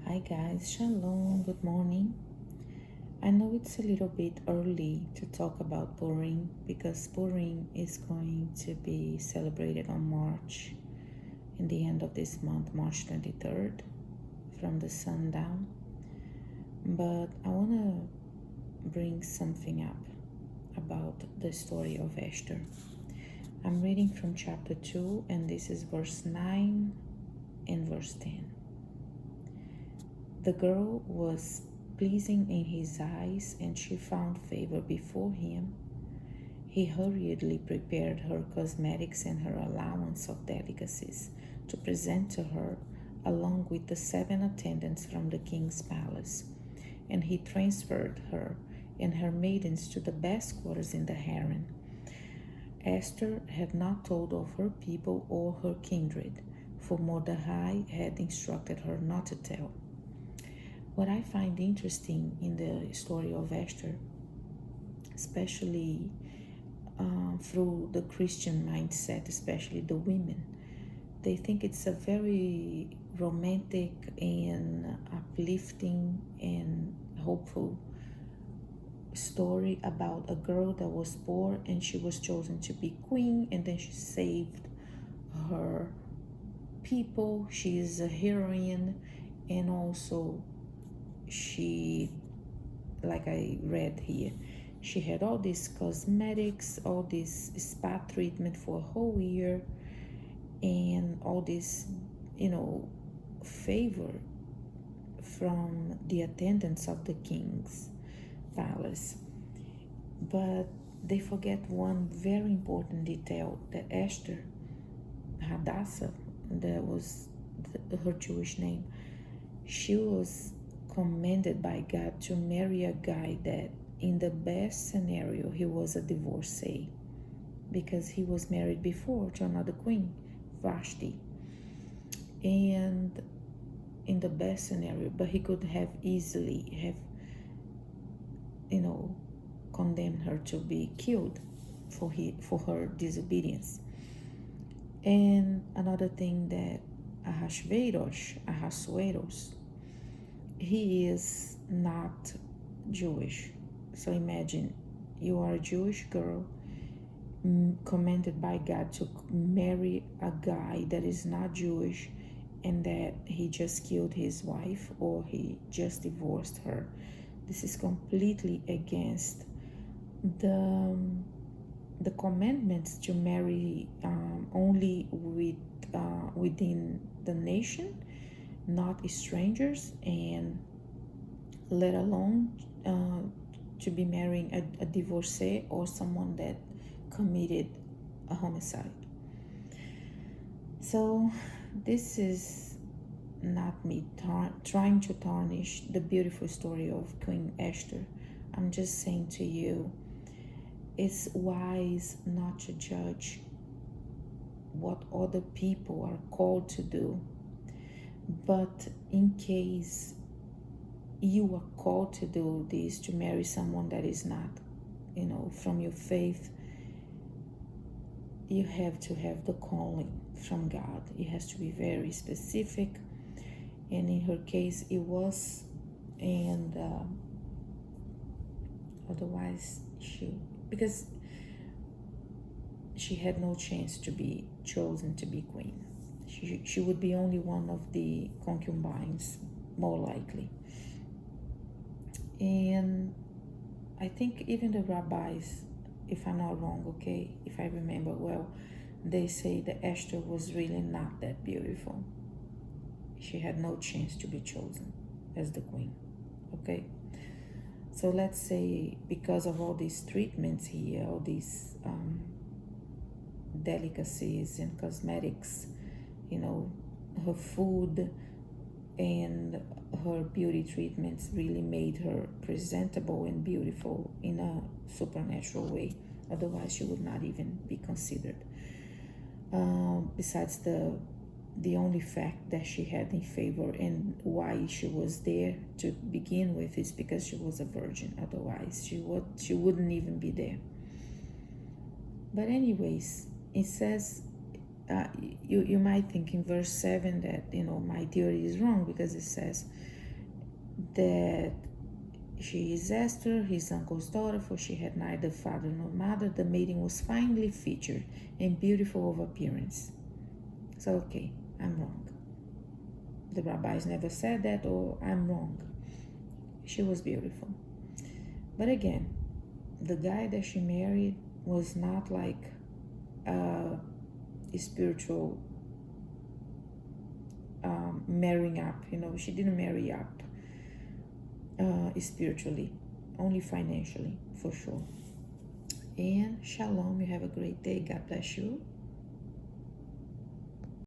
Hi guys, shalom, good morning. I know it's a little bit early to talk about Purim because Purim is going to be celebrated on March, in the end of this month, March 23rd, from the sundown. But I want to bring something up about the story of Esther. I'm reading from chapter 2, and this is verse 9 and verse 10. The girl was pleasing in his eyes, and she found favor before him. He hurriedly prepared her cosmetics and her allowance of delicacies to present to her, along with the 7 attendants from the king's palace, and he transferred her and her maidens to the best quarters in the harem. Esther had not told of her people or her kindred, for Mordecai had instructed her not to tell. What I find interesting in the story of Esther, especially through the Christian mindset, especially the women, they think it's a very romantic and uplifting and hopeful story about a girl that was poor and she was chosen to be queen, and then she saved her people. She is a heroine, and also she, like I read here, she had all these cosmetics, all this spa treatment for a whole year, and all this, favor from the attendants of the king's palace. But they forget one very important detail, that Esther, Hadassah, that was her Jewish name, she was commanded by God to marry a guy that, in the best scenario, he was a divorcee, because he was married before to another queen, Vashti. And in the best scenario, but he could have easily have, condemned her to be killed for her disobedience. And another thing, that Ahasuerus, he is not Jewish. So imagine, you are a Jewish girl commanded by God to marry a guy that is not Jewish, and that he just killed his wife or he just divorced her. This is completely against the commandments to marry only within the nation, not strangers, and let alone to be marrying a divorcee or someone that committed a homicide. So this is not me trying to tarnish the beautiful story of Queen Esther. I'm just saying to you, it's wise not to judge what other people are called to do. But in case you are called to do this, to marry someone that is not, from your faith, you have to have the calling from God. It has to be very specific. And in her case, it was. And otherwise, because she had no chance to be chosen to be queen. She would be only one of the concubines, more likely. And I think even the rabbis, if I'm not wrong, okay, if I remember well, they say that Esther was really not that beautiful. She had no chance to be chosen as the queen, okay? So let's say, because of all these treatments here, all these delicacies and cosmetics, her food and her beauty treatments really made her presentable and beautiful in a supernatural way. Otherwise, she would not even be considered. Besides the only fact that she had in favor, and why she was there to begin with, is because she was a virgin. Otherwise, she wouldn't even be there. But anyways, it says, you might think in verse 7 that my theory is wrong, because it says, that she is Esther, his uncle's daughter, for she had neither father nor mother. The maiden was finely featured and beautiful of appearance. So, okay, I'm wrong. The rabbis never said that, or I'm wrong. She was beautiful. But again, the guy that she married was not like a spiritual marrying up. She didn't marry up spiritually, only financially, for sure. And shalom, you have a great day. God bless you.